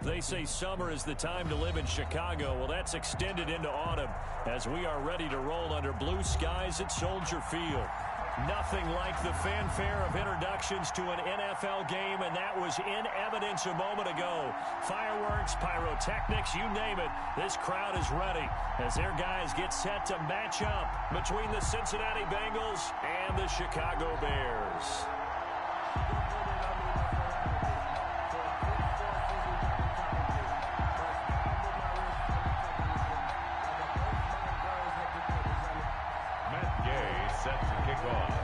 They say summer is the time to live in Chicago. Well, that's extended into autumn as we are ready to roll under blue skies at Soldier Field. Nothing like the fanfare of introductions to an NFL game, and that was in evidence a moment ago. Fireworks, pyrotechnics, you name it. This crowd is ready as their guys get set to match up between the Cincinnati Bengals and the Chicago Bears. Set to kick off.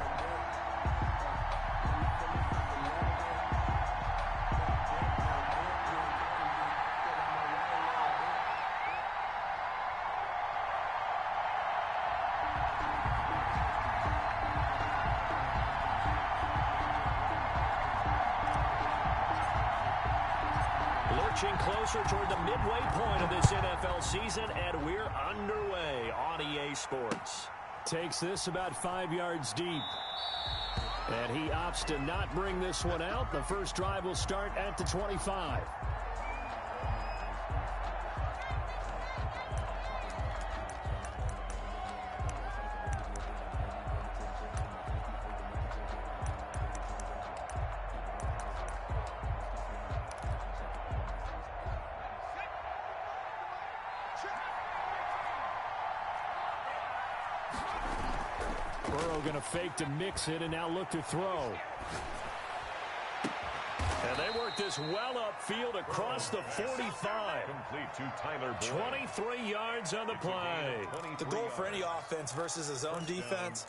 Lurching closer toward the midway point of this NFL season, and we're underway on EA Sports. Takes this about 5 yards deep. And he opts to not bring this one out. The first drive will start at the 25. Burrow going to fake to mix it and now look to throw. And they work this well upfield across the 45. Complete to Tyler Boyd. 23 yards on the play. The goal for any offense versus his own defense,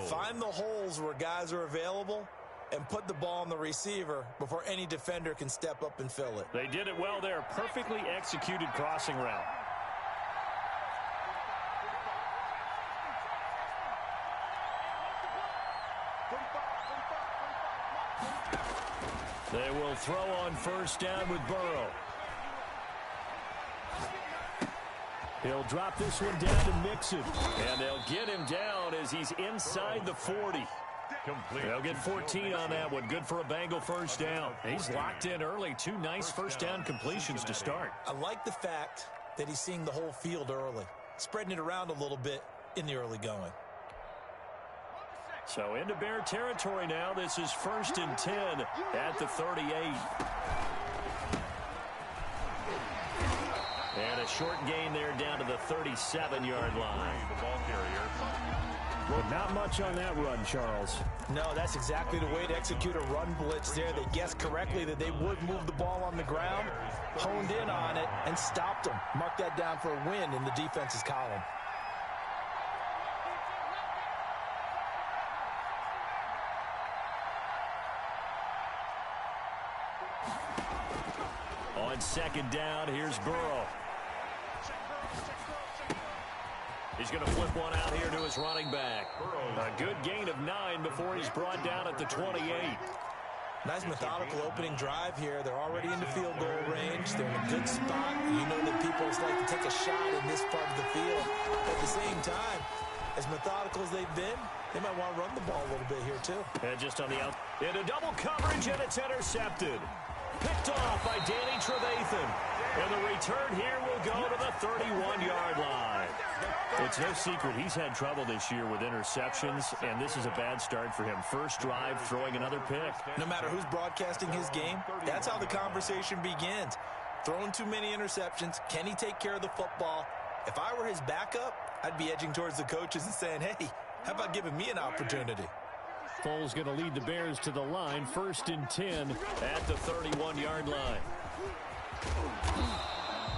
find the holes where guys are available and put the ball on the receiver before any defender can step up and fill it. They did it well there. Perfectly executed crossing route. They will throw on first down with Burrow. He'll drop this one down to Mixon. And they'll get him down as he's inside the 40. They'll get 14 on that one. Good for a Bengal first down. He's locked in early. 2 nice first down completions to start. I like the fact that he's seeing the whole field early, spreading it around a little bit in the early going. So into Bear territory now. This is 1st and 10 at the 38. And a short gain there down to the 37-yard line. The ball carrier. Well, not much on that run, Charles. No, that's exactly the way to execute a run blitz there. They guessed correctly that they would move the ball on the ground, honed in on it, and stopped them. Mark that down for a win in the defense's column. On second down, here's Burrow. He's going to flip one out here to his running back. A good gain of 9 before he's brought down at the 28. Nice methodical opening drive here. They're already in the field goal range. They're in a good spot. You know that people like to take a shot in this part of the field. At the same time, as methodical as they've been, they might want to run the ball a little bit here too. And just on the out. Into double coverage, and it's intercepted. Picked off by Danny Trevathan. And the return here will go to the 31-yard line. It's no secret he's had trouble this year with interceptions, and this is a bad start for him. First drive, throwing another pick. No matter who's broadcasting his game, that's how the conversation begins. Throwing too many interceptions. Can he take care of the football? If I were his backup, I'd be edging towards the coaches and saying, hey, how about giving me an opportunity? Foles going to lead the Bears to the line. 1st and 10 at the 31-yard line.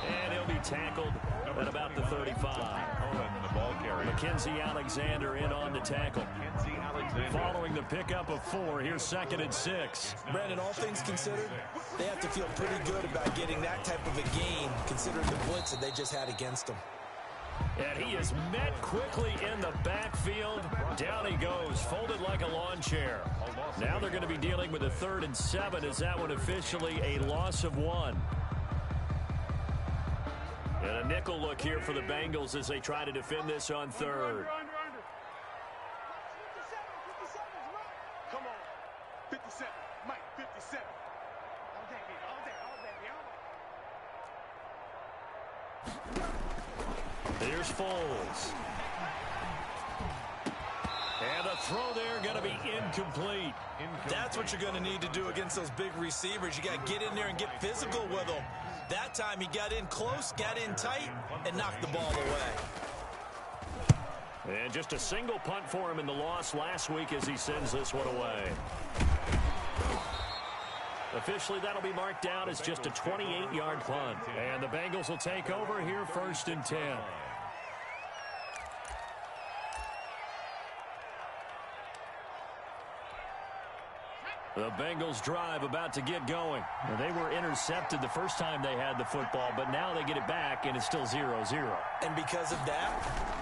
And he'll be tackled at about the 35. The ball carrier. Mackenzie Alexander in on the tackle. Following the pickup of 4, here's 2nd and 6. Brandon, all things considered, they have to feel pretty good about getting that type of a gain, considering the blitz that they just had against them. And he is met quickly in the backfield. Down he goes, folded like a lawn chair. Now they're going to be dealing with a 3rd and 7. Is that one officially a loss of 1? And a nickel look here for the Bengals as they try to defend this on 3rd. Come on. 57. Mike, 57. Here's Foles. And the throw there going to be incomplete. That's what you're going to need to do against those big receivers. You got to get in there and get physical with them. That time he got in close, got in tight, and knocked the ball away. And just a single punt for him in the loss last week as he sends this one away. Officially, that'll be marked down as just a 28-yard punt. And the Bengals will take over here 1st and 10. The Bengals drive about to get going. Now, they were intercepted the first time they had the football, but now they get it back, and it's still 0-0. And because of that,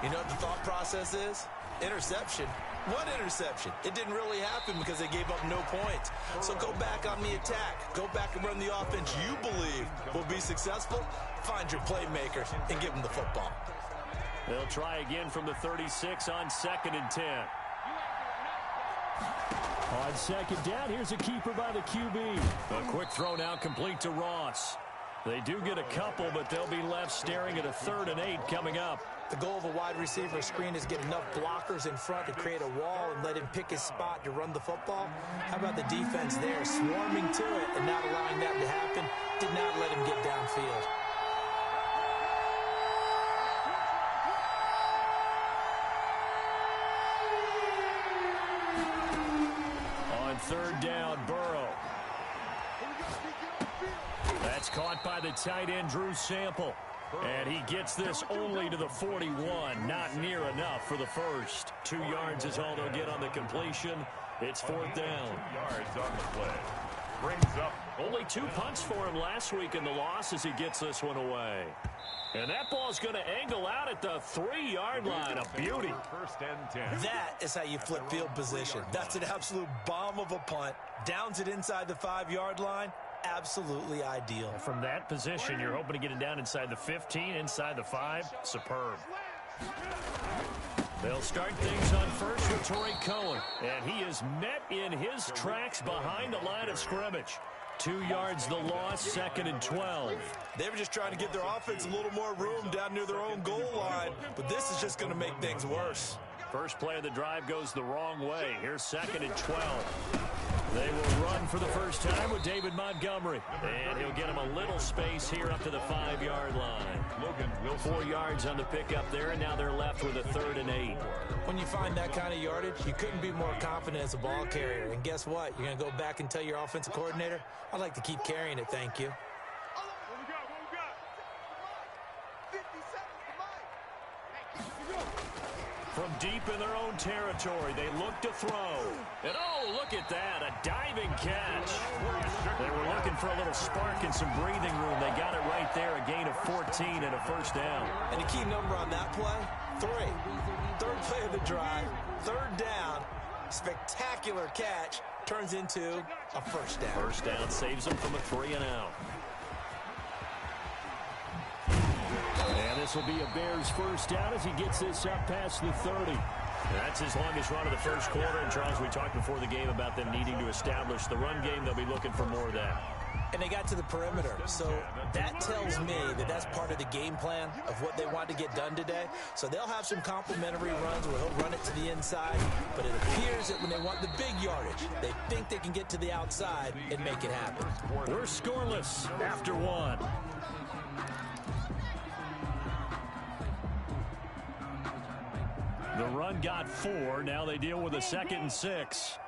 you know what the thought process is? Interception. What interception? It didn't really happen because they gave up no points. So go back on the attack. Go back and run the offense you believe will be successful. Find your playmakers and give them the football. They'll try again from the 36 on 2nd and 10. On 2nd down, here's a keeper by the QB. A quick throw now complete to Ross. They do get a couple, but they'll be left staring at a 3rd and 8 coming up. The goal of a wide receiver screen is get enough blockers in front to create a wall and let him pick his spot to run the football. How about the defense there, swarming to it and not allowing that to happen? Did not let him get downfield. On 3rd down, Burrow. That's caught by the tight end, Drew Sample. And he gets this only to the 41. Not near enough for the first. 2 yards is all they'll get on the completion. It's 4th down. 2 yards on the play. Brings up. Only 2 punts for him last week in the loss as he gets this one away. And that ball's going to angle out at the 3-yard line. A beauty. 1st and 10. That is how you flip field position. That's an absolute bomb of a punt. Downs it inside the 5-yard line. Absolutely ideal. From that position, you're hoping to get it down inside the 15, inside the 5. Superb. They'll start things on first with Torrey Cohen. And he is met in his tracks behind the line of scrimmage. 2 yards the loss, 2nd and 12. They were just trying to give their offense a little more room down near their own goal line. But this is just going to make things worse. First play of the drive goes the wrong way. Here's 2nd and 12. They will run for the first time with David Montgomery. And he'll get him a little space here up to the 5-yard line. Logan Wilson. 4 yards on the pickup there, and now they're left with a 3rd and 8. When you find that kind of yardage, you couldn't be more confident as a ball carrier. And guess what? You're going to go back and tell your offensive coordinator, I'd like to keep carrying it, thank you. What we got? 57 for Mike. From deep in their own territory, they look to throw. And oh, look at that, a diving catch. They were looking for a little spark and some breathing room. They got it right there, a gain of 14 and a 1st down. And the key number on that play, 3. 3rd play of the drive, 3rd down, spectacular catch, turns into a 1st down. 1st down saves them from a 3 and out. And this will be a Bears 1st down as he gets this up past the 30. That's his longest run of the first quarter. And, Charles, we talked before the game about them needing to establish the run game. They'll be looking for more of that. And they got to the perimeter. So that tells me that that's part of the game plan of what they want to get done today. So they'll have some complementary runs where he'll run it to the inside. But it appears that when they want the big yardage, they think they can get to the outside and make it happen. We're scoreless after 1. The run got 4. Now they deal with a 2nd and 6. 57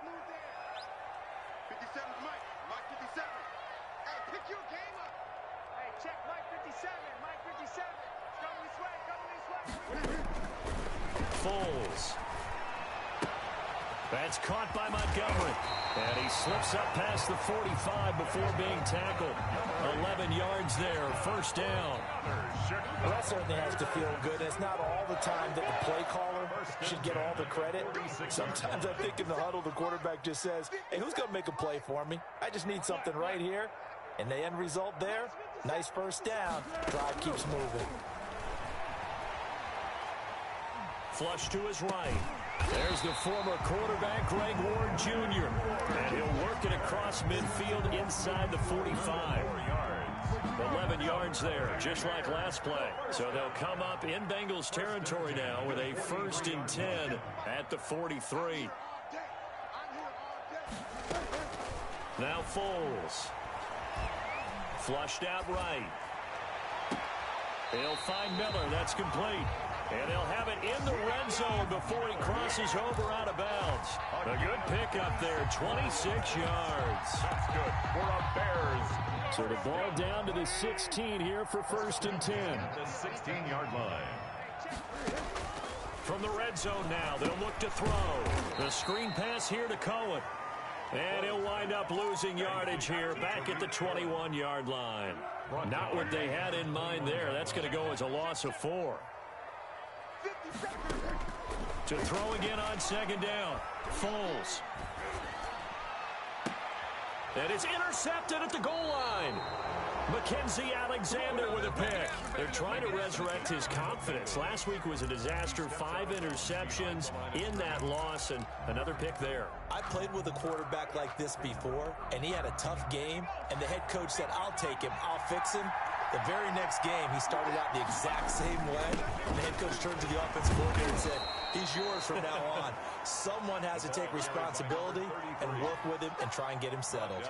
Mike. Mike 57. Hey, pick your game up. Hey, check Mike 57. Mike 57. Coming this way. Foles. That's caught by Montgomery. And he slips up past the 45 before being tackled. 11 yards there, 1st down. Well, that certainly has to feel good. It's not all the time that the play caller should get all the credit. Sometimes I think in the huddle, the quarterback just says, hey, who's going to make a play for me? I just need something right here. And the end result there, nice 1st down. Drive keeps moving. Flush to his right. There's the former quarterback, Greg Ward Jr. And he'll work it across midfield inside the 45. 11 yards there, just like last play. So they'll come up in Bengals territory now with a 1st and 10 at the 43. Now Foles. Flushed out right. He'll find Miller. That's complete. And he'll have it in the red zone before he crosses over out of bounds. A good pickup there, 26 yards. That's good for the Bears. So the ball down to the 16 here for 1st and 10. The 16-yard line. From the red zone now, they'll look to throw. The screen pass here to Cohen. And he'll wind up losing yardage here back at the 21-yard line. Not what they had in mind there. That's going to go as a loss of 4. To throw again on 2nd down. Foles. And it's intercepted at the goal line. Mackenzie Alexander with a pick. They're trying to resurrect his confidence. Last week was a disaster. 5 interceptions in that loss, and another pick there. I played with a quarterback like this before, and he had a tough game, and the head coach said, I'll take him, I'll fix him. The very next game, he started out the exact same way, and the head coach turned to the offensive coordinator and said, he's yours from now on. Someone has to take responsibility and work with him and try and get him settled.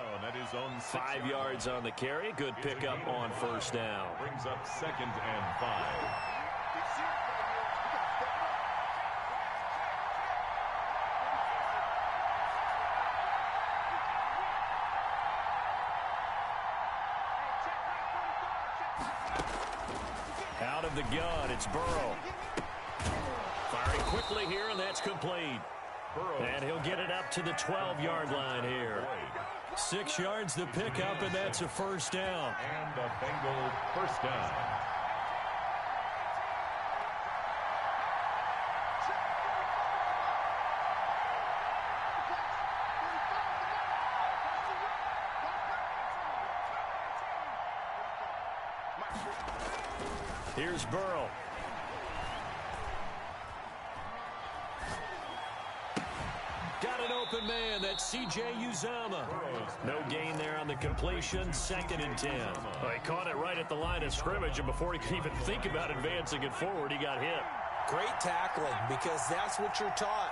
5 yards on the carry. Good pickup on 1st down. Brings up 2nd and 5. Out of the gun, it's Burrow. Firing quickly here, and that's complete. And he'll get it up to the 12-yard line here. 6 yards the pickup, and that's a 1st down. And a Bengal 1st down. Here's Burrow. Got an open man. That's C.J. Uzama. No gain there on the completion. 2nd and 10. Well, he caught it right at the line of scrimmage, and before he could even think about advancing it forward, he got hit. Great tackling, because that's what you're taught.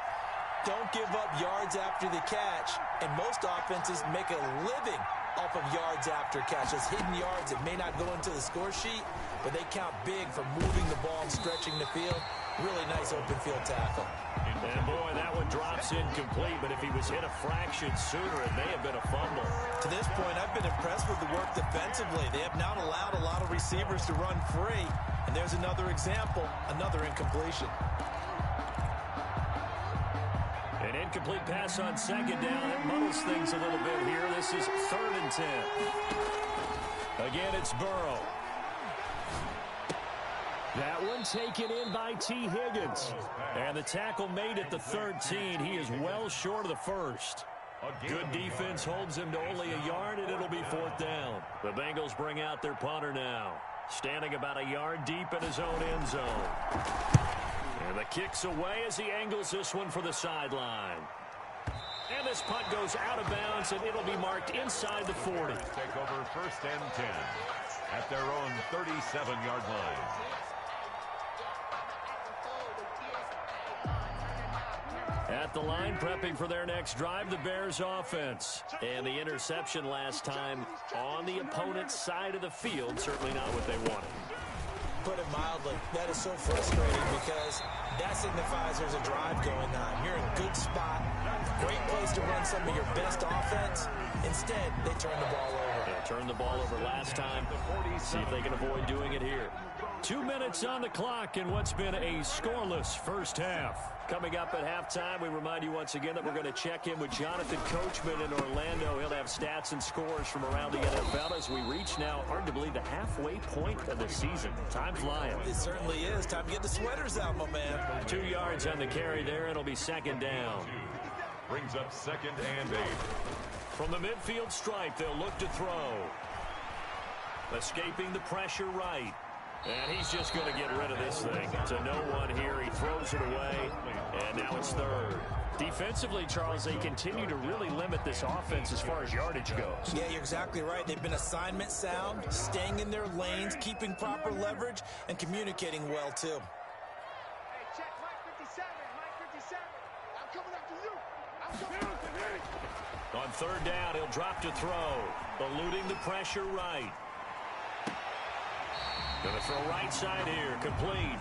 Don't give up yards after the catch, and most offenses make a living off of yards after catches. Hidden yards that may not go into the score sheet, but they count big for moving the ball and stretching the field. Really nice open field tackle. And boy, that one drops incomplete, but if he was hit a fraction sooner, it may have been a fumble. To this point, I've been impressed with the work defensively. They have not allowed a lot of receivers to run free. And there's another example, another incompletion. An incomplete pass on 2nd down. It muddles things a little bit here. This is 3rd and 10. Again, it's Burrow. That one taken in by T. Higgins. And the tackle made at the 13. He is well short of the 1st. Good defense holds him to only a yard, and it'll be 4th down. The Bengals bring out their punter now. Standing about a yard deep in his own end zone. And the kick's away as he angles this one for the sideline. And this punt goes out of bounds, and it'll be marked inside the 40. Take over 1st and 10 at their own 37-yard line. At the line, prepping for their next drive, the Bears offense. And the interception last time on the opponent's side of the field, certainly not what they wanted. Put it mildly, that is so frustrating because that signifies there's a drive going on. You're in a good spot, great place to run some of your best offense. Instead, they turn the ball over. They turned the ball over last time. See if they can avoid doing it here. 2 minutes on the clock in what's been a scoreless first half. Coming up at halftime, we remind you once again that we're going to check in with Jonathan Coachman in Orlando. He'll have stats and scores from around the NFL as we reach now, hard to believe, the halfway point of the season. Time flying. It certainly is. Time to get the sweaters out, my man. 2 yards on the carry there. It'll be 2nd down. Brings up 2nd and 8. From the midfield stripe, they'll look to throw. Escaping the pressure right. And he's just going to get rid of this thing to no one here. He throws it away, and now it's 3rd. Defensively, Charles, they continue to really limit this offense as far as yardage goes. Yeah, you're exactly right. They've been assignment sound, staying in their lanes, keeping proper leverage, and communicating well, too. Hey, check Mike 57. Mike 57. I'm coming up to you. I'm coming up to you. On third down, he'll drop to throw, eluding the pressure right. Going to throw right side here, complete.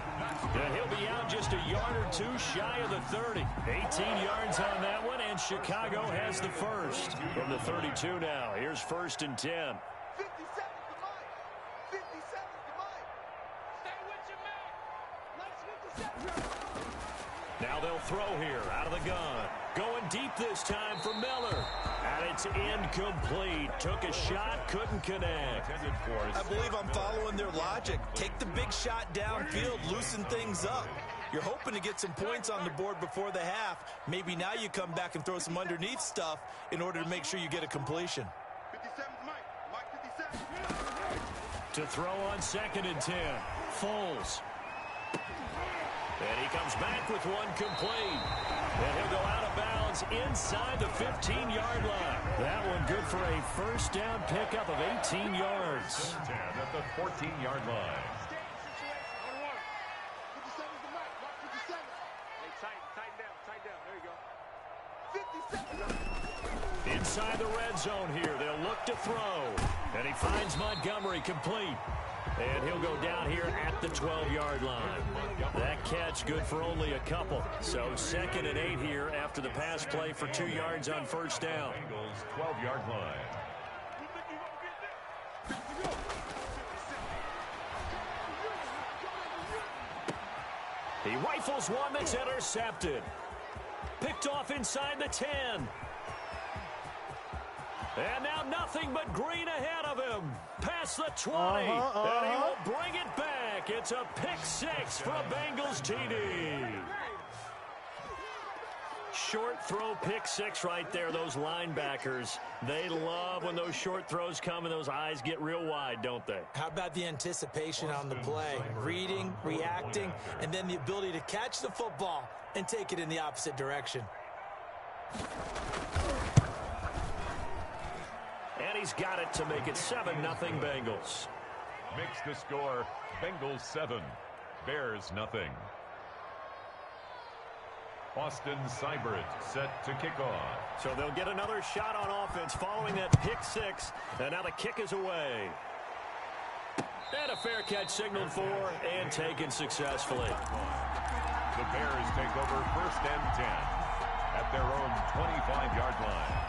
And he'll be out just a yard or two shy of the 30. 18 yards on that one, and Chicago has the first. From the 32 now, here's 1st and 10. 57 to Mike. 57 to Mike. Stay with your man. Let's 57. Now they'll throw here, out of the gun. Going deep this time for Miller. And it's incomplete. Took a shot, couldn't connect. I believe I'm following their logic. Take the big shot downfield, loosen things up. You're hoping to get some points on the board before the half. Maybe now you come back and throw some underneath stuff in order to make sure you get a completion. 57 to Mike. Mike 57. To throw on 2nd and 10. Foles. And he comes back with one complete. And he'll go out of bounds inside the 15-yard line. That one good for a first down pickup of 18 yards. 10 at the 14-yard line. Inside the red zone here, they'll look to throw. And he finds Montgomery complete. And he'll go down here at the 12-yard line. That catch good for only a couple. So 2nd and 8 here after the pass play for 2 yards on first down. Bengals 12-yard line. He rifles one that's intercepted. Picked off inside the 10. And now nothing but green ahead of him. Past the 20. And he will bring it back. It's a pick 6 for a Bengals TD. Short throw pick 6 right there. Those linebackers, they love when those short throws come and those eyes get real wide, don't they? How about the anticipation on the play? Reading, reacting, and then the ability to catch the football and take it in the opposite direction. And he's got it to make it 7-0 Bengals. Makes the score Bengals 7, Bears nothing. Austin Seibert set to kick off. So they'll get another shot on offense following that pick 6. And now the kick is away. And a fair catch signaled for and taken successfully. The Bears take over 1st and 10 at their own 25-yard line.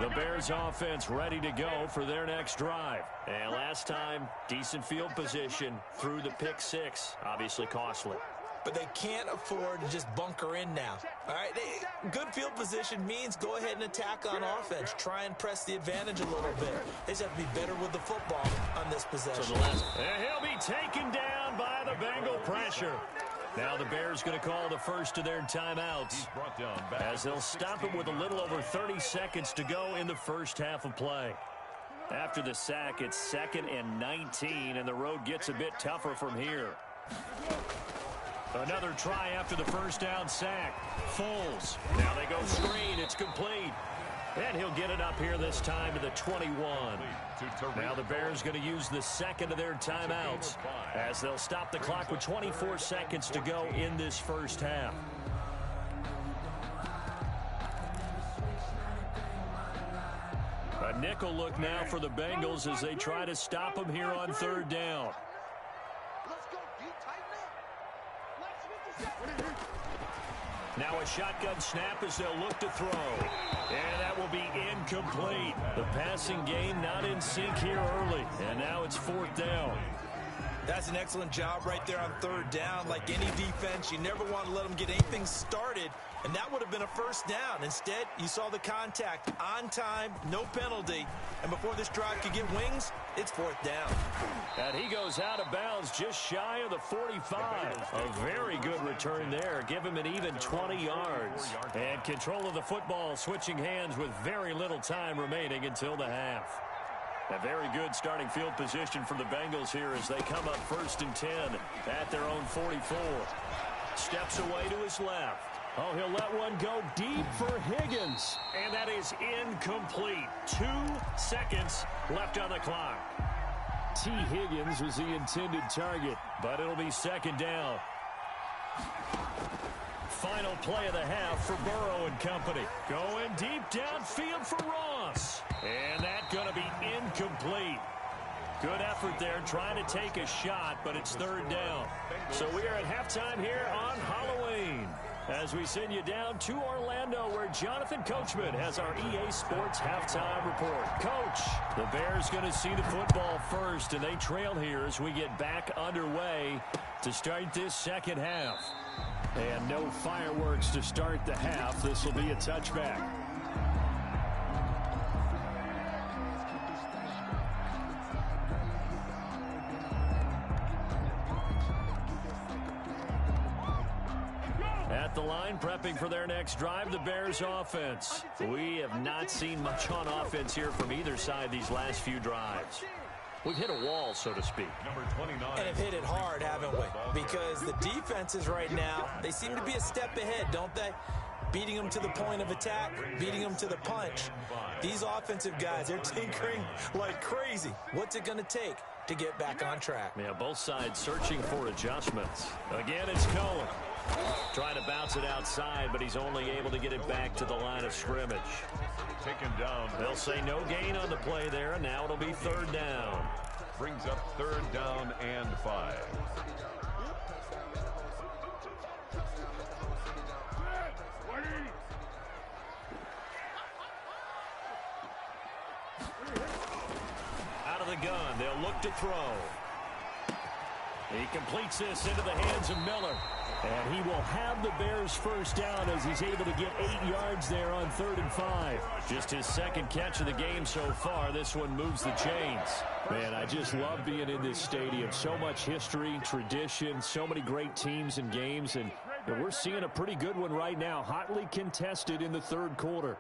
The Bears offense ready to go for their next drive. And last time, decent field position through the pick 6. Obviously costly. But they can't afford to just bunker in now. All right, good field position means go ahead and attack on offense. Try and press the advantage a little bit. They just have to be better with the football on this possession. And he'll be taken down by the Bengal pressure. Now the Bears going to call the first of their timeouts as they'll stop it with a little over 30 seconds to go in the first half of play. After the sack, it's 2nd and 19, and the road gets a bit tougher from here. Another try after the first down sack. Foles. Now they go screen. It's complete. And he'll get it up here this time to the 21. Now the Bears going to use the second of their timeouts as they'll stop the clock with 24 seconds to go in this first half. A nickel look now for the Bengals as they try to stop them here on third down. Let's go, D. Tighten up. Now a shotgun snap as they'll look to throw. And that will be incomplete. The passing game not in sync here early. And now it's 4th down. That's an excellent job right there on third down. Like any defense, you never want to let them get anything started, and that would have been a first down. Instead, you saw the contact on time, no penalty, and before this drive could get wings, it's 4th down. And he goes out of bounds just shy of the 45. A very good return there. Give him an even 20 yards. And control of the football switching hands with very little time remaining until the half. A very good starting field position for the Bengals here as they come up 1st and 10 at their own 44. Steps away to his left. Oh, he'll let one go deep for Higgins. And that is incomplete. 2 seconds left on the clock. T. Higgins was the intended target, but it'll be second down. Final play of the half for Burrow and company. Going deep downfield for Ross. And that's going to be incomplete. Good effort there trying to take a shot, but it's third down. So we are at halftime here on Halloween as we send you down to Orlando where Jonathan Coachman has our EA Sports halftime report. Coach, the Bears going to see the football first, and they trail here as we get back underway to start this second half. And no fireworks to start the half. This will be a touchback. At the line, prepping for their next drive, the Bears offense. We have not seen much on offense here from either side these last few drives. We've hit a wall, so to speak. Number 29. And have hit it hard, haven't we? Because the defenses right now, they seem to be a step ahead, don't they? Beating them to the point of attack, beating them to the punch. These offensive guys, they're tinkering like crazy. What's it going to take to get back on track? Yeah, both sides searching for adjustments. Again, it's Cohen. Trying to bounce it outside, but he's only able to get it back to the line of scrimmage. Taken down. They'll say no gain on the play there, and now it'll be third down. Brings up third down and 5. Out of the gun, they'll look to throw. He completes this into the hands of Miller. And he will have the Bears first down as he's able to get 8 yards there on 3rd and 5. Just his second catch of the game so far. This one moves the chains. Man, I just love being in this stadium. So much history, tradition, so many great teams and games. And we're seeing a pretty good one right now. Hotly contested in the third quarter.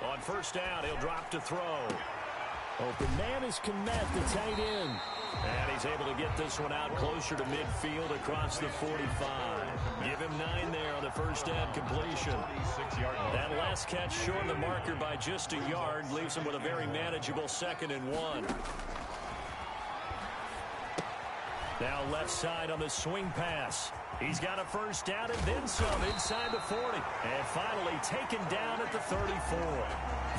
On first down, he'll drop to throw. Open man is Kmet, the tight end. And he's able to get this one out closer to midfield across the 45. Give him 9 there on the first down completion. That last catch short of the marker by just a yard leaves him with a very manageable 2nd and 1. Now left side on the swing pass. He's got a first down and then some inside the 40. And finally taken down at the 34.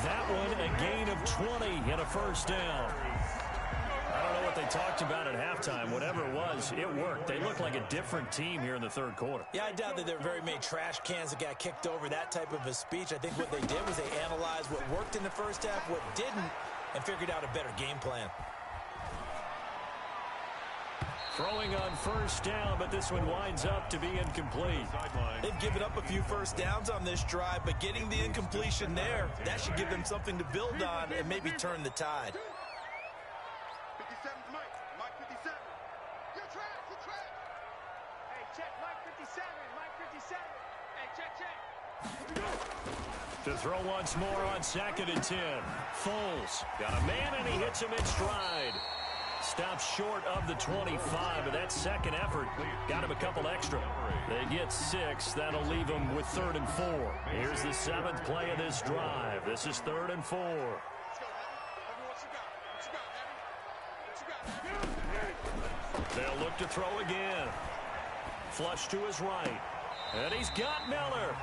That one a gain of 20 and a first down. I don't know what they talked about at halftime. Whatever it was, it worked. They look like a different team here in the third quarter. Yeah, I doubt that there were very many trash cans that got kicked over, that type of a speech. I think what they did was they analyzed what worked in the first half, what didn't, and figured out a better game plan. Throwing on first down, but this one winds up to be incomplete. They've given up a few first downs on this drive, but getting the incompletion there, that should give them something to build on and maybe turn the tide. 57, Mike 57. You're trash. Hey, check Mike 57. Mike 57. Hey, check. To throw once more on 2nd and 10. Foles got a man, and he hits him in stride. Stops short of the 25, but that second effort got him a couple extra. They get 6. That'll leave them with 3rd and 4. Here's the 7th play of this drive. This is 3rd and 4. They'll look to throw again. Flush to his right. And he's got Miller.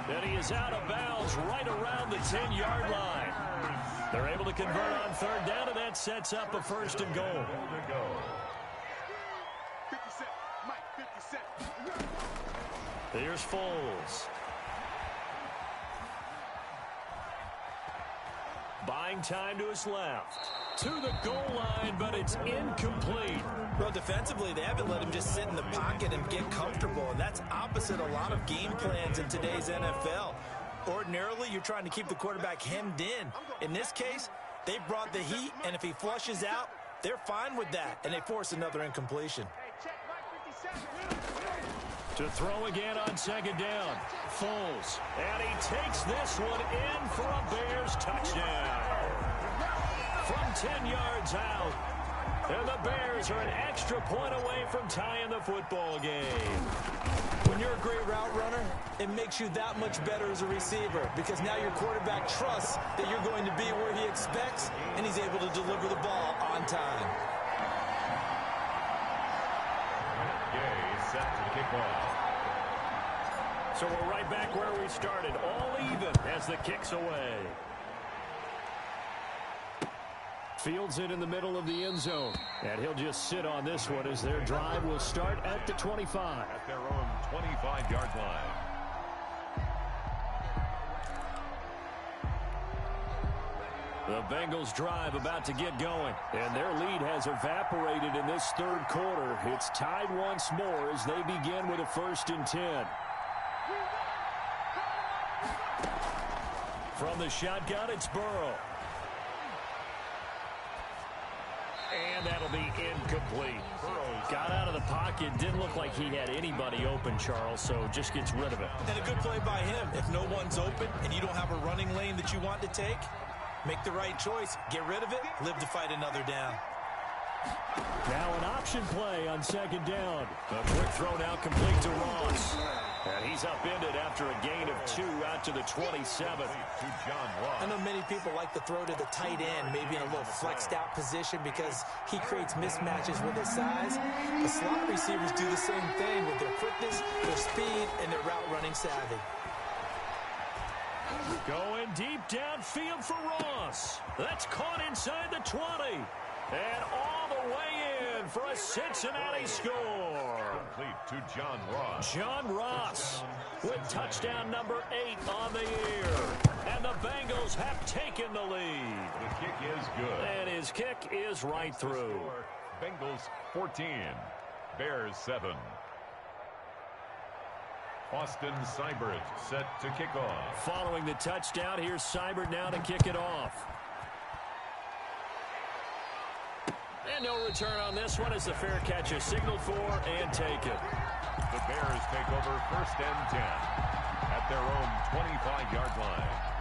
And he is out of bounds right around the 10-yard line. They're able to convert on 3rd down, and that sets up a 1st and goal. 57, Mike 57. Here's Foles. Buying time to his left. To the goal line, but it's incomplete. Well, defensively, they haven't let him just sit in the pocket and get comfortable, and that's opposite a lot of game plans in today's NFL. Ordinarily, you're trying to keep the quarterback hemmed in. In this case, they brought the heat, and if he flushes out, they're fine with that, and they force another incompletion. Hey, check Mike 57. To throw again on 2nd down. Foles. And he takes this one in for a Bears touchdown. From 10 yards out, And the Bears are an extra point away from tying the football game. When you're a great route runner, it makes you that much better as a receiver because now your quarterback trusts that you're going to be where he expects, and he's able to deliver the ball on time. Gay set to kick off. So we're right back where we started, all even as the kick's away. Fields it in the middle of the end zone. And he'll just sit on this one as their drive will start at the 25. At their own 25-yard line. The Bengals drive about to get going. And their lead has evaporated in this third quarter. It's tied once more as they begin with a 1st and 10. From the shotgun, it's Burrow. And that'll be incomplete. Got out of the pocket. Didn't look like he had anybody open, Charles, so just gets rid of it. And a good play by him. If no one's open and you don't have a running lane that you want to take, make the right choice. Get rid of it. Live to fight another down. Now an option play on 2nd down. A quick throw now complete to Ross. And he's upended after a gain of 2 out to the 27. I know many people like to throw to the tight end, maybe in a little flexed out position because he creates mismatches with his size. The slot receivers do the same thing with their quickness, their speed, and their route running savvy. Going deep downfield for Ross. That's caught inside the 20. And all the way in for a Cincinnati score. Complete to John Ross. John Ross with touchdown number 8 on the year. And the Bengals have taken the lead. The kick is good. And his kick is right through. Bengals 14. Bears 7. Austin Seibert set to kick off. Following the touchdown, here's Seibert now to kick it off. And no return on this one as the fair catch is signaled for and taken. The Bears take over 1st and 10 at their own 25-yard line.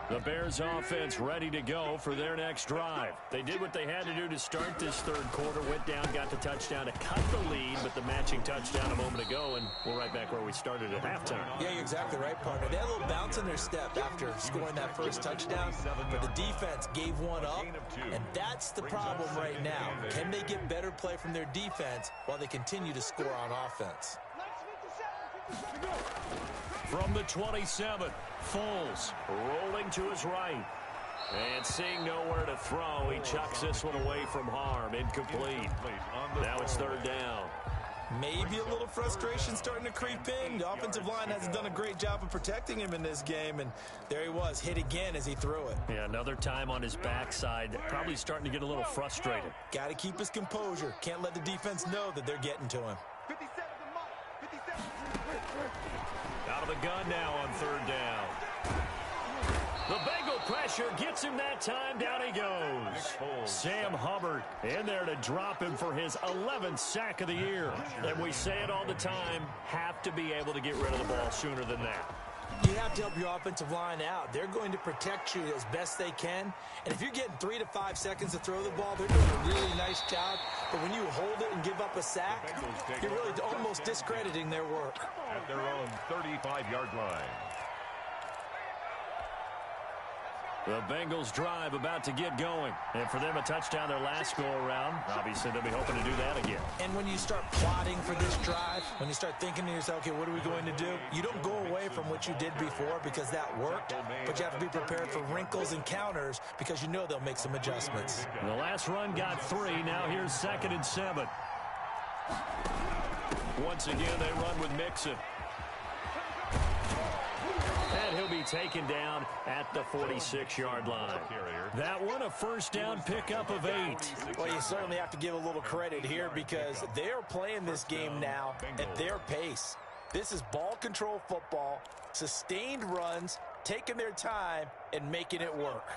The Bears offense ready to go for their next drive. They did what they had to do to start this third quarter, went down, got the touchdown to cut the lead, but the matching touchdown a moment ago, and we're right back where we started at halftime. Yeah, you're exactly right, partner. They had a little bounce in their step after scoring that first touchdown, but the defense gave one up, and that's the problem right now. Can they get better play from their defense while they continue to score on offense? From the 27, Foles rolling to his right. And seeing nowhere to throw, he chucks this one away from harm. Incomplete. Now it's 3rd down. Maybe a little frustration starting to creep in. The offensive line hasn't done a great job of protecting him in this game, and there he was, hit again as he threw it. Yeah, another time on his backside, probably starting to get a little frustrated. Got to keep his composure. Can't let the defense know that they're getting to him. 57 to Mike. 57. Out of the gun now on 3rd down. The Bengal pressure gets him that time. Down he goes. Sam Hubbard in there to drop him for his 11th sack of the year. And we say it all the time, have to be able to get rid of the ball sooner than that. You have to help your offensive line out. They're going to protect you as best they can. And if you're getting 3 to 5 seconds to throw the ball, they're doing a really nice job. But when you hold it and give up a sack, you're really almost discrediting their work. At their own 35-yard line. The Bengals drive about to get going. And for them, a touchdown their last go-around. Obviously, they'll be hoping to do that again. And when you start plotting for this drive, when you start thinking to yourself, okay, what are we going to do? You don't go away from what you did before because that worked, but you have to be prepared for wrinkles and counters because you know they'll make some adjustments. The last run got 3. Now here's 2nd and 7. Once again, they run with Mixon. And he'll be taken down at the 46-yard line. That one a 1st down pickup of 8. Well, you certainly have to give a little credit here because they're playing this game now at their pace. This is ball control football, sustained runs, taking their time, and making it work.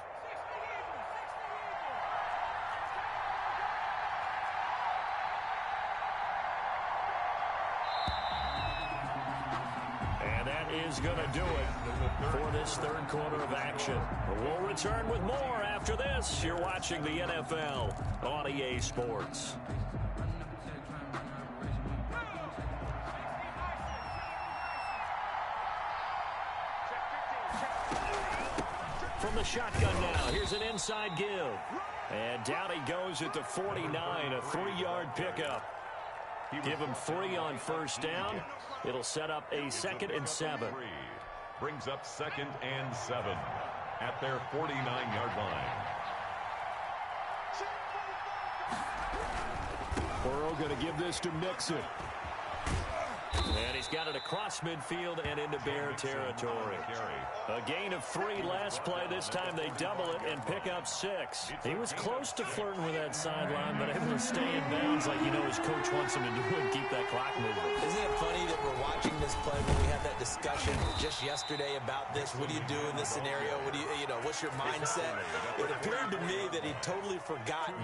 is going to do it for this third quarter of action. We'll return with more after this. You're watching the NFL on EA Sports. From the shotgun now, here's an inside give. And down he goes at the 49, a 3-yard pickup. Give him 3 on first down. It'll set up a 2nd and 7. Brings up 2nd and 7 at their 49-yard line. Burrow going to give this to Mixon. And he's got it across midfield and into Bear territory. A gain of 3 last play. This time they double it and pick up 6. He was close to flirting with that sideline, but able to stay in bounds like you know his coach wants him to do and keep that clock moving. Isn't it funny that we're watching this play when we had that discussion just yesterday about this? What do you do in this scenario? What do you know, what's your mindset? It appeared to me that he'd totally forgotten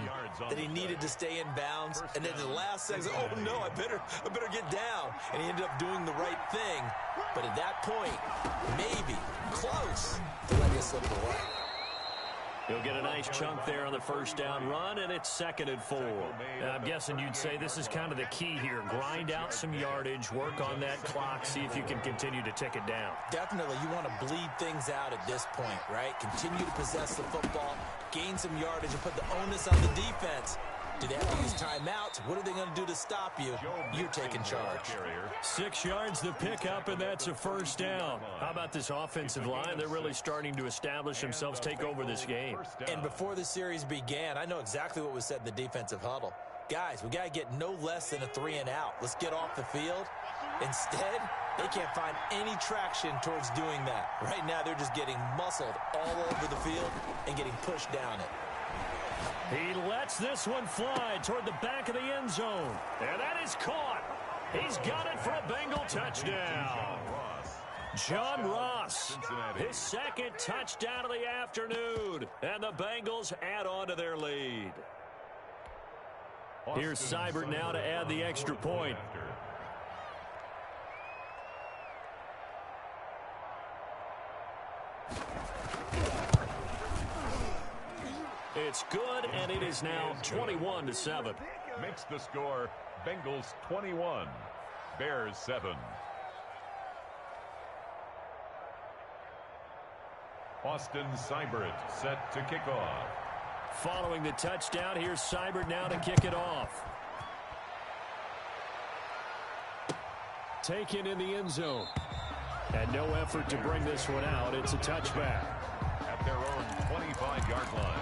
that he needed to stay in bounds. And then the last second, oh no, I better get down. And he ended up doing the right thing. But at that point, maybe close to let it slip away. He'll get a nice chunk there on the first down run, and it's 2nd and 4. I'm guessing you'd say this is kind of the key here. Grind out some yardage, work on that clock, see if you can continue to tick it down. Definitely, you want to bleed things out at this point, right? Continue to possess the football, gain some yardage, and put the onus on the defense. Do they have to use timeouts? What are they going to do to stop you? You're taking charge. 6 yards to pick up, and that's a first down. How about this offensive line? They're really starting to establish themselves, take over this game. And before the series began, I know exactly what was said in the defensive huddle. Guys, we got to get no less than a 3-and-out. Let's get off the field. Instead, they can't find any traction towards doing that. Right now, they're just getting muscled all over the field and getting pushed down it. He lets this one fly toward the back of the end zone. And that is caught. He's got it for a Bengal touchdown. John Ross, his 2nd touchdown of the afternoon. And the Bengals add on to their lead. Here's Seibert now to add the extra point. It's good, and it is now 21-7. Makes the score Bengals 21, Bears 7. Austin Seibert set to kick off. Following the touchdown, here's Seibert now to kick it off. Taken in the end zone. And no effort to bring this one out. It's a touchback. At their own 25-yard line.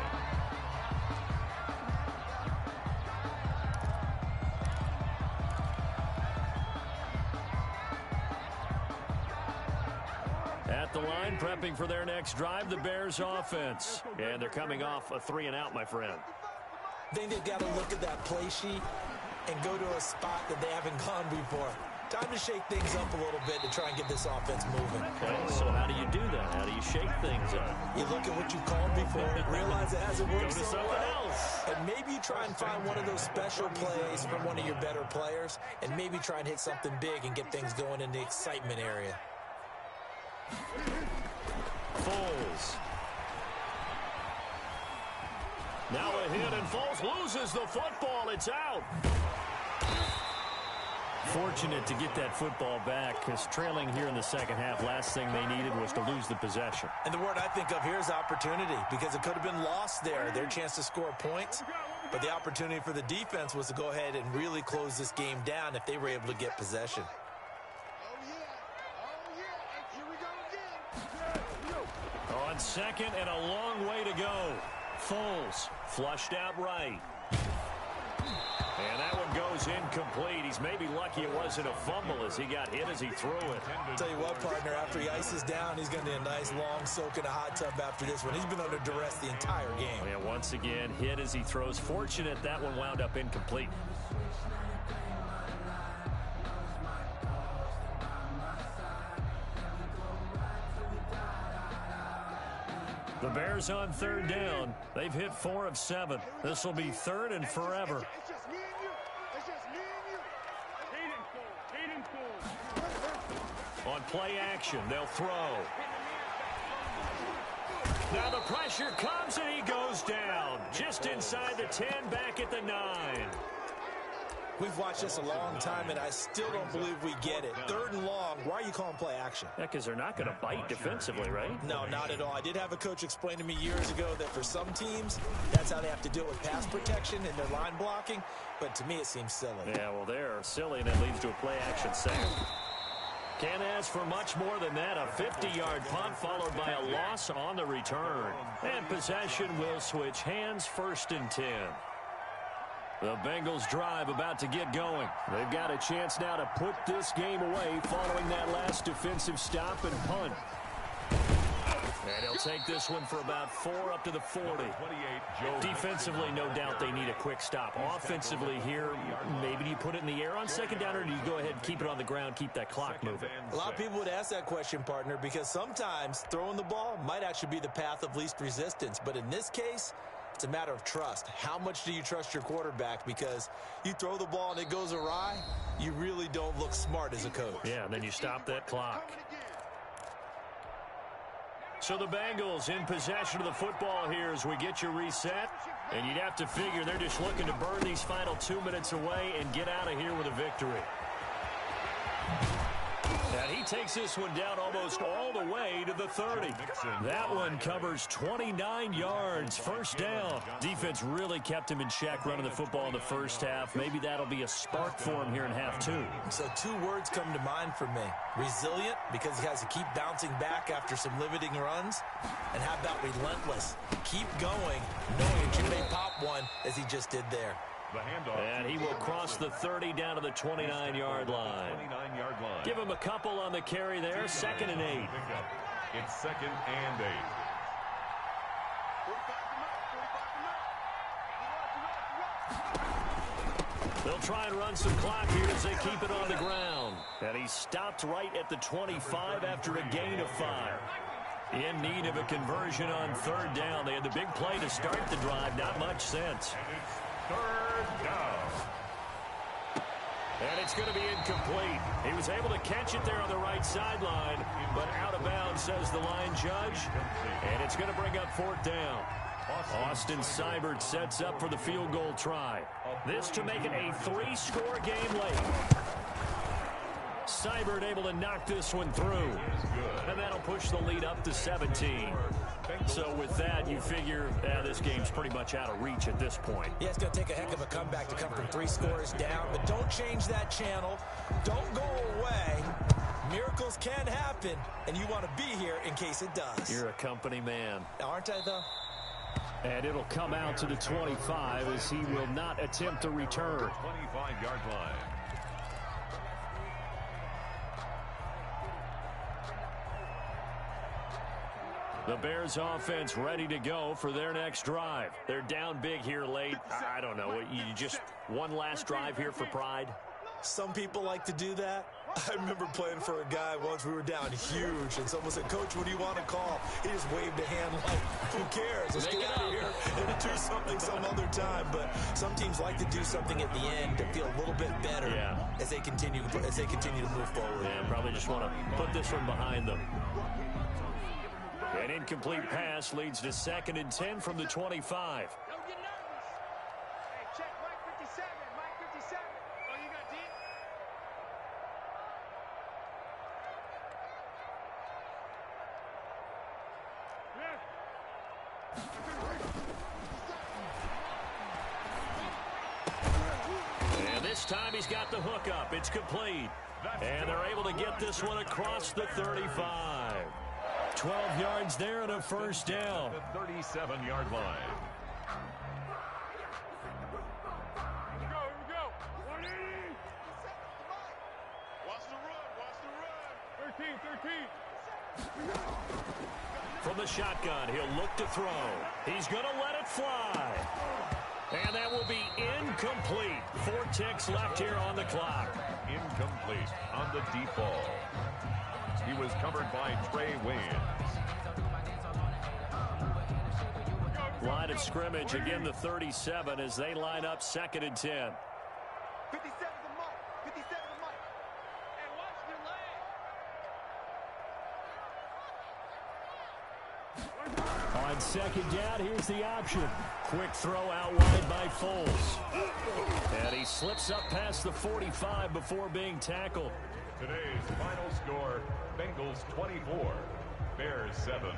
At the line, prepping for their next drive, the Bears offense. And they're coming off a 3-and-out, my friend. I think they've got to look at that play sheet and go to a spot that they haven't gone before. Time to shake things up a little bit to try and get this offense moving. Okay, so how do you do that? How do you shake things up? You look at what you called before, realize it hasn't worked Go to so something well. else. And maybe you try and find one of those special plays from one of your better players, and maybe try and hit something big and get things going in the excitement area. Foles. Now a hit, and Foles loses the football. It's out. Fortunate to get that football back, because trailing here in the second half, last thing they needed was to lose the possession. And the word I think of here is opportunity, because it could have been lost there, their chance to score points. But the opportunity for the defense was to go ahead and really close this game down if they were able to get possession. On 2nd and a long way to go. Foles flushed out right. And that one goes incomplete. He's maybe lucky it wasn't a fumble as he got hit as he threw it. Tell you what, partner, after he ices down, he's going to need a nice long soak in a hot tub after this one. He's been under duress the entire game. Yeah, once again, hit as he throws. Fortunate that one wound up incomplete. The Bears on 3rd down. They've hit 4 of 7. This will be 3rd and forever. It's just me and you. It's just me and you. On play action, they'll throw. Now the pressure comes and he goes down. Just inside the 10, back at the 9. We've watched this a long time, and I still don't believe we get it. 3rd and long, why are you calling play action? Yeah, because they're not going to bite defensively, right? No, not at all. I did have a coach explain to me years ago that for some teams, that's how they have to deal with pass protection and their line blocking. But to me, it seems silly. Yeah, well, they're silly, and it leads to a play action sack. Can't ask for much more than that. A 50-yard punt followed by a loss on the return. And possession will switch hands, 1st and 10. The Bengals drive about to get going. They've got a chance now to put this game away following that last defensive stop and punt. And he'll take this one for about 4 up to the 40. Defensively, no doubt they need a quick stop. Offensively here, maybe do you put it in the air on 2nd down, or do you go ahead and keep it on the ground, keep that clock moving? A lot of people would ask that question, partner, because sometimes throwing the ball might actually be the path of least resistance. But in this case, it's a matter of trust. How much do you trust your quarterback? Because you throw the ball and it goes awry, you really don't look smart as a coach. Yeah, and then you stop that clock. So the Bengals in possession of the football here as we get you reset. And you'd have to figure they're just looking to burn these final 2 minutes away and get out of here with a victory. And he takes this one down almost all the way to the 30. That one covers 29 yards. 1st down. Defense really kept him in check running the football in the 1st half. Maybe that'll be a spark for him here in half 2. So 2 words come to mind for me. Resilient, because he has to keep bouncing back after some limiting runs. And how about relentless? Keep going, knowing that you may pop one as he just did there. And he will cross the 30 down to the 29-yard line. Give him a couple on the carry there. 2nd and 8. It's 2nd and 8. They'll try and run some clock here as they keep it on the ground. And he stopped right at the 25 after a gain of 5. In need of a conversion on 3rd down. They had the big play to start the drive. Not much sense. 3rd down. And it's going to be incomplete. He was able to catch it there on the right sideline, but out of bounds, says the line judge. And it's going to bring up 4th down. Austin Seibert sets up for the field goal try. This to make it a 3-score game late. Seibert able to knock this one through. And that'll push the lead up to 17. So with that, you figure this game's pretty much out of reach at this point. Yeah, it's going to take a heck of a comeback to come from 3 scores down. But don't change that channel. Don't go away. Miracles can happen, and you want to be here in case it does. You're a company man. Aren't I, though? And it'll come out to the 25 as he will not attempt to return. 25-yard line. The Bears offense ready to go for their next drive. They're down big here late. I don't know. You just one last drive here for pride? Some people like to do that. I remember playing for a guy once. We were down huge, and someone said, "Coach, what do you want to call?" He just waved a hand like, "Who cares? Let's get out of here and do something some other time." But some teams like to do something at the end to feel a little bit better as they continue to move forward. Yeah, probably just want to put this one behind them. An incomplete pass leads to 2nd and 10 from the 25. Don't get nervous. Hey, check Mike 57. Mike 57. Oh, you got deep? And this time he's got the hook up. It's complete. And they're able to get this one across the 35. 12 yards there and a 1st down. The 37-yard line. Here we go. 180. Watch the run. Watch the run. 13. From the shotgun, he'll look to throw. He's going to let it fly. And that will be incomplete. 4 ticks left here on the clock. Incomplete on the deep ball. He was covered by Trey Waynes. Line of scrimmage, again the 37 as they line up 2nd and 10. 57 to Mike. 57 to Mike. And watch the leg. On second down, here's the option. Quick throw out wide by Foles. And he slips up past the 45 before being tackled. Today's final score, Bengals 24, Bears 7.